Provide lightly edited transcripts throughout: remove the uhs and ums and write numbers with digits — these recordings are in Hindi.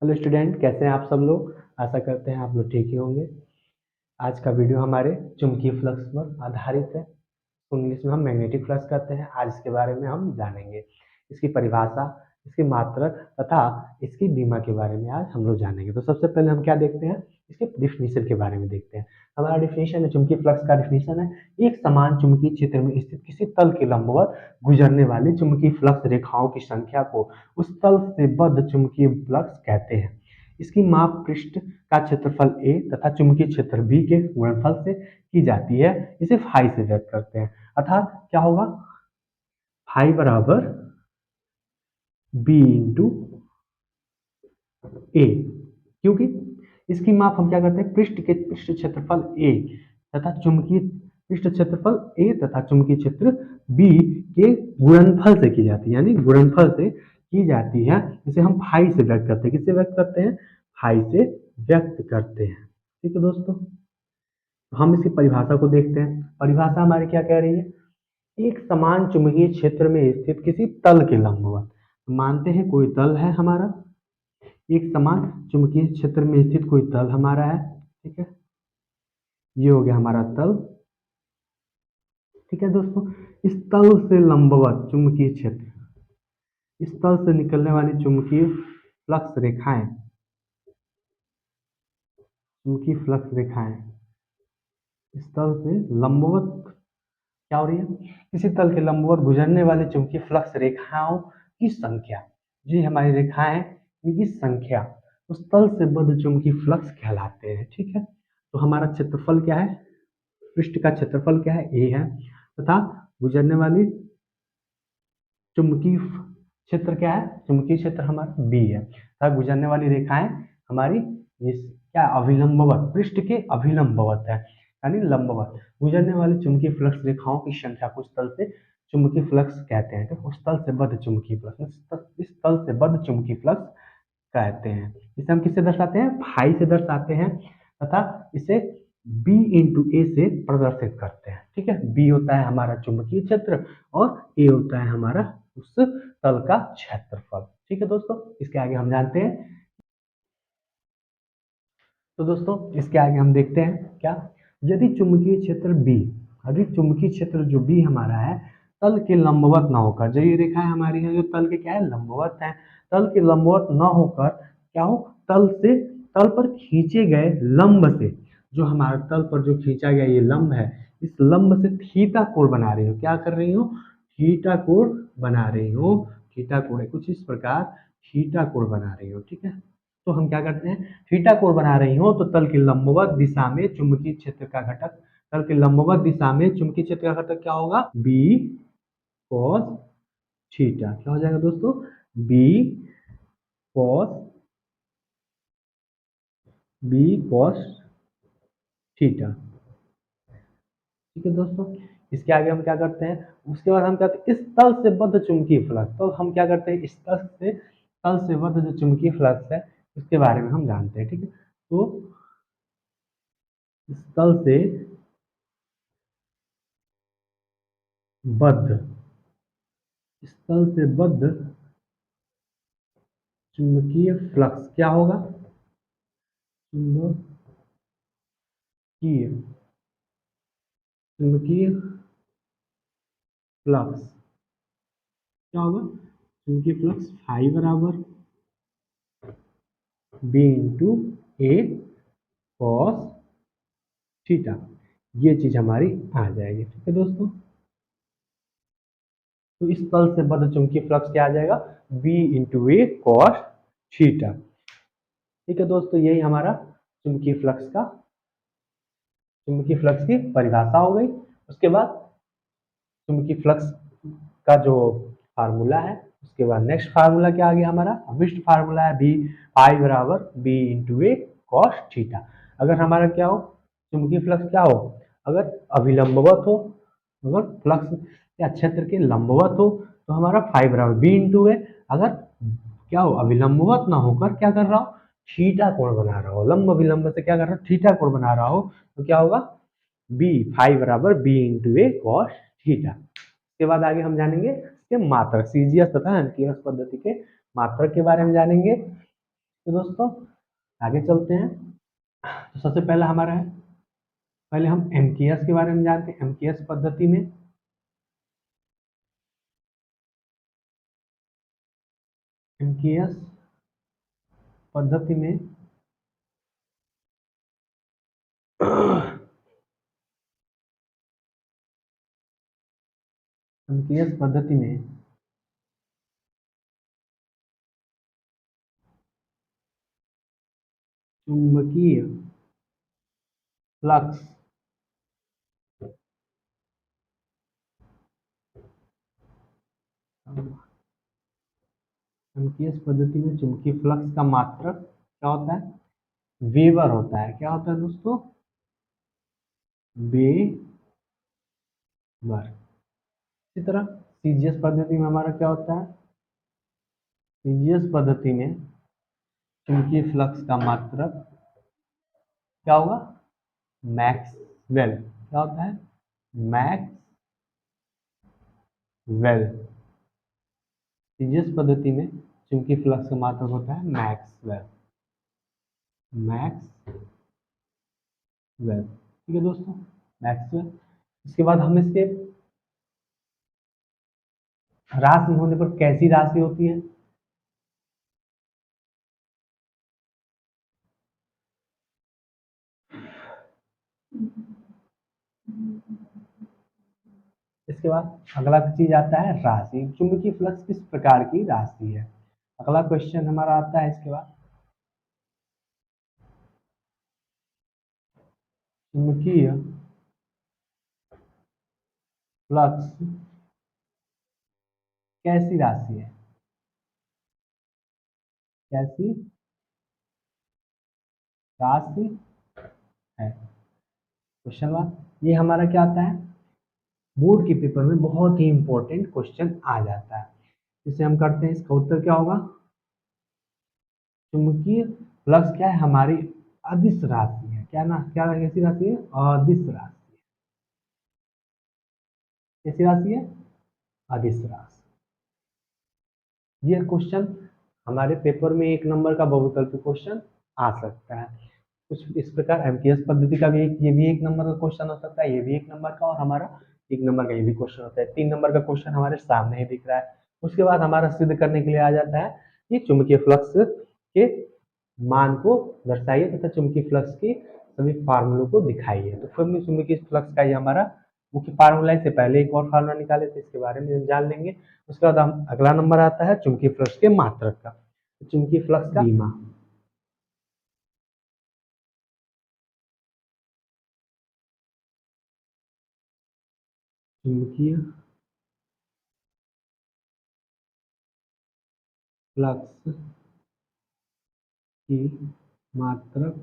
हेलो स्टूडेंट, कैसे हैं आप सब लोग। आशा करते हैं आप लोग ठीक ही होंगे। आज का वीडियो हमारे चुंबकीय फ्लक्स पर आधारित है। इंग्लिश में हम मैग्नेटिक फ्लक्स कहते हैं। आज इसके बारे में हम जानेंगे, इसकी परिभाषा, इसकी मात्रक तथा इसकी बीमा के बारे में आज हम लोग जानेंगे। तो सबसे पहले हम क्या देखते हैं, इसके डिफिनीशन के बारे में देखते हैं। हमारा डिफिनीशन है, चुंबकीय फ्लक्स का डिफिनीशन है, एक समान चुंबकीय क्षेत्र में स्थित किसी तल के लंबवत गुजरने वाली चुंबकीय फ्लक्स रेखाओं की संख्या को उस तल से बद्ध चुंबकीय फ्लक्स कहते हैं। इसकी माप पृष्ठ का क्षेत्रफल A तथा चुंबकीय क्षेत्र B के गुणनफल से की जाती है। इसे फाई से व्यक्त करते हैं। अर्थात क्या होगा, फाई बराबर B इंटू ए, क्योंकि इसकी माप हम क्या करते हैं, पृष्ठ क्षेत्रफल A तथा चुंबकीय पृष्ठ क्षेत्रफल A तथा चुंबकीय क्षेत्र B के गुणनफल से की जाती है, यानी गुणनफल से की जाती है। इसे हम फाई से व्यक्त करते हैं। किससे व्यक्त करते हैं? फाई से व्यक्त करते हैं। ठीक है दोस्तों, हम इसकी परिभाषा को देखते हैं। परिभाषा हमारी क्या कह रही है, एक समान चुंबकीय क्षेत्र में स्थित किसी तल के लंबवत। मानते हैं कोई तल है हमारा, एक समान चुंबकीय क्षेत्र में स्थित कोई तल हमारा है। ठीक है, ये हो गया हमारा तल। ठीक है दोस्तों, इस तल से लंबवत चुंबकीय क्षेत्र, इस तल से निकलने वाली चुंबकीय फ्लक्स रेखाएं, चुंबकीय फ्लक्स रेखाएं इस तल से लंबवत क्या हो रही है, किसी तल के लंबवत गुजरने वाले चुंबकीय फ्लक्स रेखाओं की संख्या, जी हमारी रेखाएं, इनकी संख्या उस तल से बद्ध चुंबकीय फ्लक्स कहलाते हैं। ठीक है, तो हमारा क्षेत्रफल क्या है, पृष्ठ का क्षेत्रफल क्या है, ए है, तथा गुजरने वाली चुंबकीय क्षेत्र क्या है, चुंबकीय क्षेत्र हमारा बी है, तथा गुजरने वाली रेखाएं हमारी ये क्या, अभिलंबवत, पृष्ठ के अभिलंबवत है, यानी लंबवत। गुजरने वाली चुंबकीय फ्लक्स रेखाओं की संख्या को उस तल से चुंबकीय फ्लक्स कहते हैं। तो उस तल से बद्ध चुंबकीय फ्लक्स, इस तल से बद्ध चुंबकीय फ्लक्स कहते हैं। इसे हम किससे दर्शाते हैं, फाई से दर्शाते हैं, तथा इसे बी इंटू ए से प्रदर्शित करते हैं। ठीक है, बी होता है हमारा चुंबकीय क्षेत्र और ए होता है हमारा उस तल का क्षेत्रफल। ठीक है दोस्तों, इसके आगे हम जानते हैं। तो दोस्तों इसके आगे हम देखते हैं क्या, यदि चुंबकीय क्षेत्र बी, यदि चुंबकीय क्षेत्र जो बी हमारा है तल के लंबवत ना होकर, जो ये रेखा है हमारी है जो तल के क्या है, लंबवत है, तल के लंबवत ना होकर क्या हो, तल पर खींचे गए लंब से, जो हमारा तल पर जो खींचा गया ये लंब है, इस लंब से थीटा कोण बना रही हो। क्या कर रही हो, थीटा कोण बना रही हो। थीटा कोण है कुछ इस प्रकार, थीटा कोण बना रही हो। ठीक है, तो हम क्या करते हैं, थीटा कोण बना रही हो तो तल की लंबवत दिशा में चुंबकीय क्षेत्र का घटक, तल की लंबवत दिशा में चुंबकीय क्षेत्र का घटक क्या होगा, बी कॉस थीटा। क्या हो जाएगा दोस्तों, B cos B cos theta. ठीक है दोस्तों, इसके आगे हम क्या करते हैं, उसके बाद हम कहते हैं इस तल से बद्ध चुंबकीय फ्लक्स। तो हम क्या करते हैं, इस तल से बद्ध जो चुंबकीय फ्लक्स है उसके बारे में हम जानते हैं। ठीक है, तो इस तल से बद्ध, इस तल से बद्ध चुंबकीय फ्लक्स क्या होगा, चुंबकीय चुंबकीय फ्लक्स क्या होगा, चुंबकीय फ्लक्स फाई बराबर बी इंटू ए कॉस थीटा, ये चीज हमारी आ जाएगी। ठीक है दोस्तों, तो इस तल से बद्ध चुंबकीय फ्लक्स क्या आ जाएगा, बी इंटू ए कॉस थीटा। ठीक है दोस्तों, यही हमारा चुंबकीय फ्लक्स की परिभाषा हो गई। उसके बाद चुंबकीय फ्लक्स का जो फार्मूला है, उसके बाद नेक्स्ट फार्मूला क्या आ गया हमारा, अभिष्ट फार्मूला है बी, आई बराबर बी इंटू ए कॉस थीटा। अगर हमारा क्या हो, चुंबकीय फ्लक्स क्या हो, अगर अभिलंबवत हो, अगर फ्लक्स या क्षेत्र के लंबवत हो तो हमारा फाई बराबर बी इंटू ए, अगर क्या हो, अभिलंबवत ना होकर क्या कर रहा हो, थीटा कोण बना रहा हो, लंब अभिलंब से क्या कर रहा हो, थीटा कोण बना रहा हो, तो क्या होगा, बी फाई बराबर बी इंटू ए कॉस थीटा। इसके बाद आगे हम जानेंगे इसके मात्रक, सीजीएस तथा एनटीएस पद्धति के मात्रक के बारे में जानेंगे। तो दोस्तों आगे चलते हैं। तो सबसे पहला हमारा है, पहले हम एमकेएस के बारे में जानते हैं। एमकेएस पद्धति में एमकेएस पद्धति में एमकेएस पद्धति में चुंबकीय फ्लक्स एमकेएस पद्धति में चुंबकीय फ्लक्स का मात्रक क्या होता है? वेबर होता है। क्या होता है दोस्तों? वेबर। इसी तरह सीजीएस पद्धति में हमारा क्या होता है? सीजीएस पद्धति में चुंबकीय फ्लक्स का मात्रक क्या होगा? मैक्सवेल। क्या होता है? मैक्सवेल। सीजीएस पद्धति में चुंबकीय फ्लक्स का मात्रक होता है मैक्सवेल। मैक्सवेल, ठीक है दोस्तों, मैक्सवेल। इसके बाद हम इसके राशि होने पर कैसी राशि होती है? इसके बाद अगला चीज आता है राशि। चुंबकीय फ्लक्स किस प्रकार की राशि है? अगला क्वेश्चन हमारा आता है इसके बाद, चुंबकीय फ्लक्स कैसी राशि है? कैसी राशि है? क्वेश्चन वन, ये हमारा क्या आता है? बोर्ड के पेपर में बहुत ही इंपॉर्टेंट क्वेश्चन आ जाता है। इसे हम करते हैं, इसका उत्तर क्या होगा? चुंबकीय फ्लक्स क्या है? हमारी अदिश राशि है। क्या ना, क्या कैसी राशि है? अदिश राशि। कैसी राशि है? अदिश राशि। ये क्वेश्चन हमारे पेपर में 1 नंबर का बहुविकल्पी क्वेश्चन आ सकता है। कुछ इस प्रकार एमकेएस पद्धति का भी ये भी 1 नंबर का क्वेश्चन हो सकता है, ये भी 1 नंबर का, और हमारा 1 नंबर का ये भी क्वेश्चन होता है। 3 नंबर का क्वेश्चन हमारे सामने ही दिख रहा है। उसके बाद हमारा सिद्ध करने के लिए आ जाता है कि चुंबकीय फ्लक्स के मान को दर्शाइए तथा चुंबकीय फ्लक्स के सभी फार्मूलों को दिखाइए। तो फिर चुंबकीय फ्लक्स का ये हमारा मुख्य फार्मूला है। इससे पहले एक और फार्मूला निकाले थे, इसके बारे में जान लेंगे। उसके बाद हम अगला नंबर आता है चुंबकीय फ्लक्स के मात्रक का। चुंबकीय फ्लक्स का बीमा, चुंबकीय फ्लक्स की मात्रक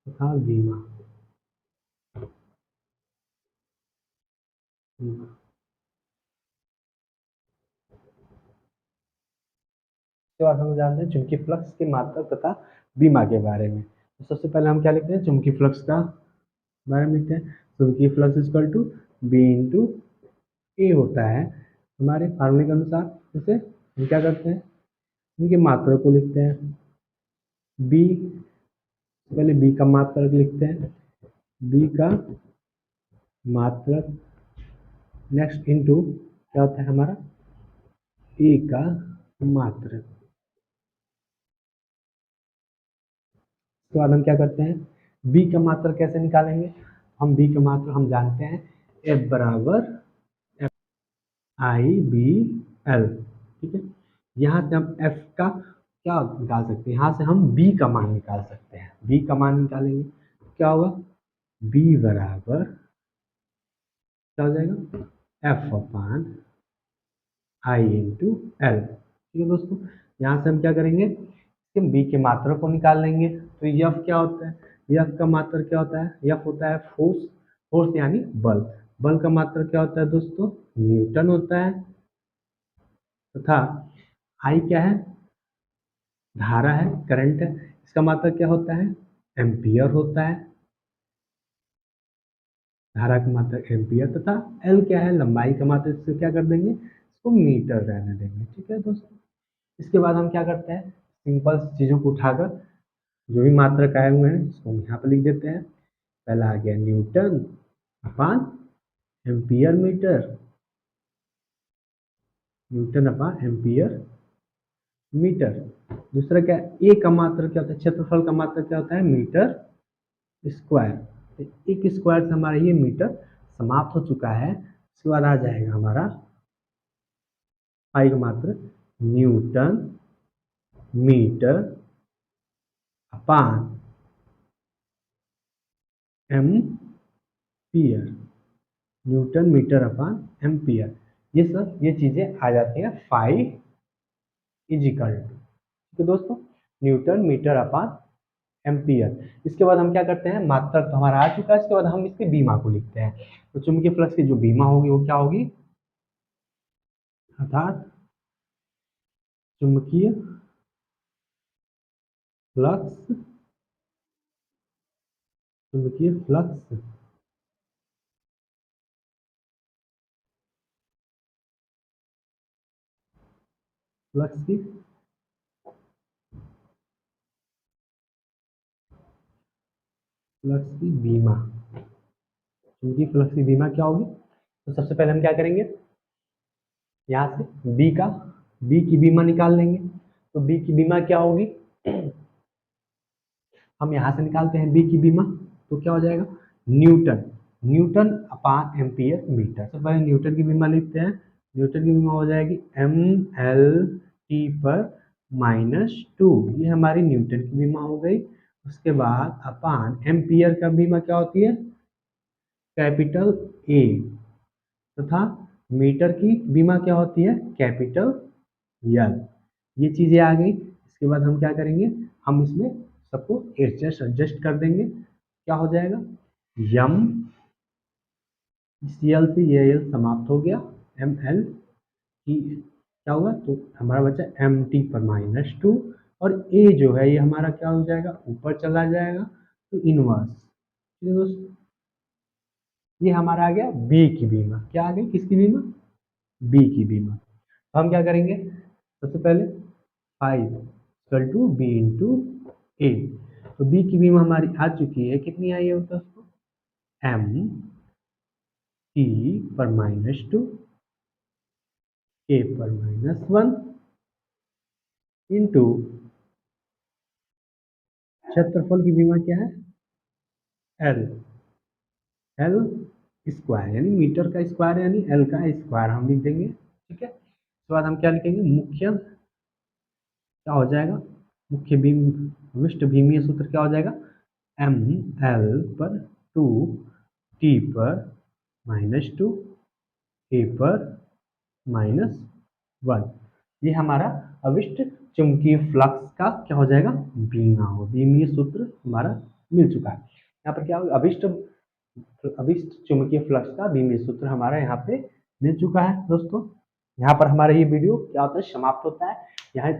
तथा बीमा। इसके बाद हम जानते हैं चुंबकीय फ्लक्स की मात्रक तथा बीमा के बारे में। तो सबसे पहले हम क्या लिखते हैं? चुंबकीय फ्लक्स का बारे में लिखते हैं। चुंबकीय flux equal to B into A होता है हमारे फार्मूले के अनुसार। जैसे हम क्या करते हैं, इनके मात्रक को लिखते हैं। बी, पहले बी का मात्रक लिखते हैं, बी का मात्रक, नेक्स्ट इंटू क्या होता है हमारा? ए का मात्रक। उसके बाद हम क्या करते हैं? बी का मात्रक कैसे निकालेंगे? हम बी का मात्रक हम जानते हैं, एफ बराबर आई बी एल, ठीक है। यहाँ से हम एफ का क्या निकाल सकते हैं? यहाँ से हम बी का मान निकाल सकते हैं। बी का मान निकालेंगे क्या होगा? बी बराबर क्या हो जाएगा? एफ अपान आई इंटू एल, ठीक है दोस्तों। यहाँ से हम क्या करेंगे? बी के मात्रक को निकाल लेंगे। तो यफ क्या होता है? यफ का मात्रक क्या होता है? यफ होता है फोर्स, फोर्स यानी बल। बल का मात्रक क्या होता है दोस्तों? न्यूटन होता है। तथा आई क्या है? धारा है, करंट है। इसका मात्रक क्या होता है? एम्पियर होता है। धारा का मात्रक एम्पियर। तथा एल क्या है? लंबाई का मात्रक। इससे क्या कर देंगे? इसको मीटर रहने देंगे। ठीक है दोस्तों, इसके बाद हम क्या करते हैं, सिंपल चीज़ों को उठाकर जो भी मात्रक आए हुए हैं उसको हम यहाँ पर लिख देते हैं। पहला आ गया न्यूटन अपान एम्पियर मीटर, न्यूटन अपान एम्पियर मीटर। दूसरा क्या है, ए का मात्रक क्या होता है, क्षेत्रफल का मात्रक क्या होता है, मीटर स्क्वायर। तो एक स्क्वायर से हमारा ये मीटर समाप्त हो चुका है। इसके बाद आ जाएगा हमारा पाई का मात्रक न्यूटन मीटर अपान एम्पियर, न्यूटन मीटर अपान एम्पियर। ये चीजें आ जाती हैं 5 इजिकल टू। तो दोस्तों न्यूटन मीटर अपान एम्पियर। इसके बाद हम क्या करते हैं, मात्रक तो हमारा आ चुका है, इसके बाद हम इसकी बीमा को लिखते हैं। तो चुंबकीय फ्लक्स की जो बीमा होगी वो क्या होगी, अर्थात चुंबकीय फ्लक्स, चुंबकीय फ्लक्स फ्लक्स की फ्लक्स की बीमा, चुंबकीय फ्लक्स की बीमा क्या होगी। तो सबसे पहले हम क्या करेंगे, यहाँ से बी की बीमा निकाल लेंगे। तो बी की बीमा क्या होगी, हम यहाँ से निकालते हैं बी की बीमा। तो क्या हो जाएगा, न्यूटन, न्यूटन अपान एम्पियर मीटर। तो पहले न्यूटन की बीमा लिखते हैं। न्यूटन की बीमा हो जाएगी mL/(-2), ये हमारी न्यूटन की बीमा हो गई। उसके बाद अपान एम्पियर का बीमा क्या होती है, कैपिटल ए, तथा मीटर की बीमा क्या होती है, कैपिटल यल। ये चीजें आ गई। इसके बाद हम क्या करेंगे, हम इसमें सबको एडजस्ट कर देंगे। क्या हो जाएगा, यम, सी एल से ये एल समाप्त हो गया, एम एल की क्या होगा, तो हमारा बचा एम टी पर -2, और ए जो है ये हमारा क्या हो जाएगा, ऊपर चला जाएगा, तो इनवर्स। ठीक है दोस्तों, ये हमारा आ गया बी की बीमा। क्या आ गई, किसकी बीमा, बी की बीमा। हम क्या करेंगे, सबसे पहले 5 = B × A। तो बी की बीमा हमारी आ चुकी है, कितनी आई है दोस्तों, एम टी पर -2, ए पर -1 इंटू क्षेत्रफल की बीमा क्या है, एल, एल स्क्वायर, यानी मीटर का स्क्वायर यानी एल का स्क्वायर हम लिख देंगे। ठीक है, उसके बाद हम क्या लिखेंगे, मुख्य क्या हो जाएगा, मुख्य बीम विशिष्ट भीमीय सूत्र क्या हो जाएगा, एम एल पर 2 टी पर -2 ए पर -1। ये हमारा अविष्ट चुंबकीय फ्लक्स का क्या हो जाएगा, बीमा हो, बीमीय सूत्र हमारा मिल चुका है। यहाँ पर क्या होगा, अविष्ट चुंबकीय फ्लक्स का बीमीय सूत्र हमारा यहाँ पे मिल चुका है। दोस्तों यहाँ पर हमारा ये वीडियो क्या होता है, समाप्त होता है। यहाँ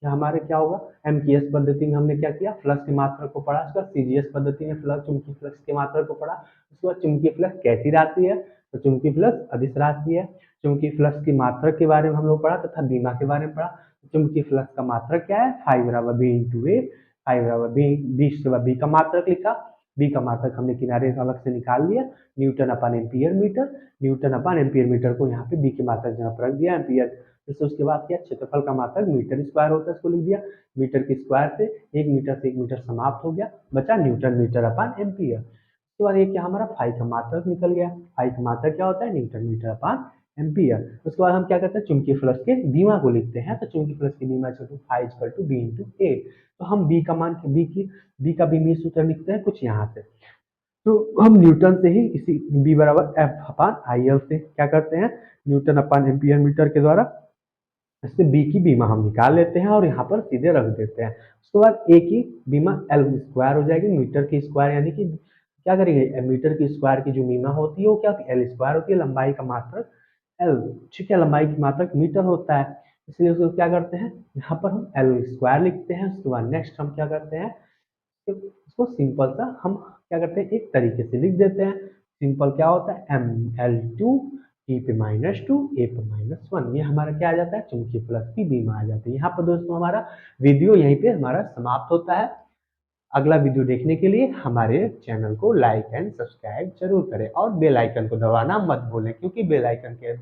हमारे क्या होगा, एमकेएस पद्धति में हमने क्या किया, फ्लक्स की मात्रा को पढ़ा। उसके बाद सीजीएस पद्धति में फ्लक्स चुंबकीय फ्लक्स की मात्रा को पढ़ा। उसके बाद चुंबकीय फ्लक्स कैसी राशि है, तो चुंबकीय फ्लक्स अदिश राशि है। चुंबकीय फ्लक्स की मात्रा के बारे में हम लोग पढ़ा तथा बीमा के बारे में पढ़ा। चुंबकीय फ्लक्स का मात्रक क्या है, φ=B × A, φ=B, इसके बाद बी का मात्रक लिखा। बी का मात्रक हमने किनारे अलग से निकाल लिया, न्यूटन अपान एम्पियर मीटर। न्यूटन अपान एम्पियर मीटर को यहाँ पे बी की मात्रक जहाँ पर रख दिया, एम्पियर। इससे उसके बाद क्या, क्षेत्रफल का मात्रक मीटर स्क्वायर होता है, इसको लिख दिया। मीटर के स्क्वायर से 1 मीटर समाप्त हो गया, बचा न्यूटन मीटर अपान एम्पियर। उसके बाद ये क्या, हमारा फाई का मात्रक निकल गया। फाई का मात्रक क्या होता है, न्यूटन मीटर अपान एम्पियर। उसके बाद हम क्या करते हैं, चुंबकीय फ्लक्स के बीमा को लिखते हैं। तो चुंबकीय फ्लक्स की बीमा φ=B × A। तो हम बी का मान, बी का बीमीय सूत्र लिखते हैं कुछ यहाँ से। तो हम न्यूटन से ही इसी B=F/IL से क्या करते हैं, न्यूटन अपान एम्पियर मीटर के द्वारा इससे बी की बीमा हम निकाल लेते हैं और यहाँ पर सीधे रख देते हैं। उसके बाद ए की बीमा एल स्क्वायर हो जाएगी, मीटर की स्क्वायर, यानी कि क्या करेंगे, मीटर की स्क्वायर की जो बीमा होती है वो क्या होती है, एल स्क्वायर होती है। लंबाई का मात्रक एल, ठीक है, लंबाई की मात्रक मीटर होता है, इसलिए उसको क्या करते हैं, यहाँ पर हम एल स्क्वायर लिखते हैं। उसके बाद नेक्स्ट हम क्या करते हैं, इसको सिंपल सा हम क्या करते हैं, एक तरीके से लिख देते हैं। सिंपल क्या होता है, mL/2 e पे -2 a पे -1 ये हमारा क्या आ जाता है, चुंबकीय फ्लक्स की बीम आ जाती है। यहाँ पर दोस्तों हमारा वीडियो यहीं पे हमारा समाप्त होता है। अगला वीडियो देखने के लिए हमारे चैनल को लाइक एंड सब्सक्राइब जरूर करें और बेल आइकन को दबाना मत भूलें, क्योंकि बेल आइकन के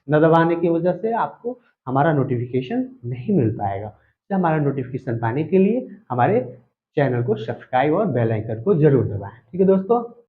न दबाने की वजह से आपको हमारा नोटिफिकेशन नहीं मिल पाएगा। तो हमारा नोटिफिकेशन पाने के लिए हमारे चैनल को सब्सक्राइब और बेल आइकन को जरूर दबाएं। ठीक है दोस्तों।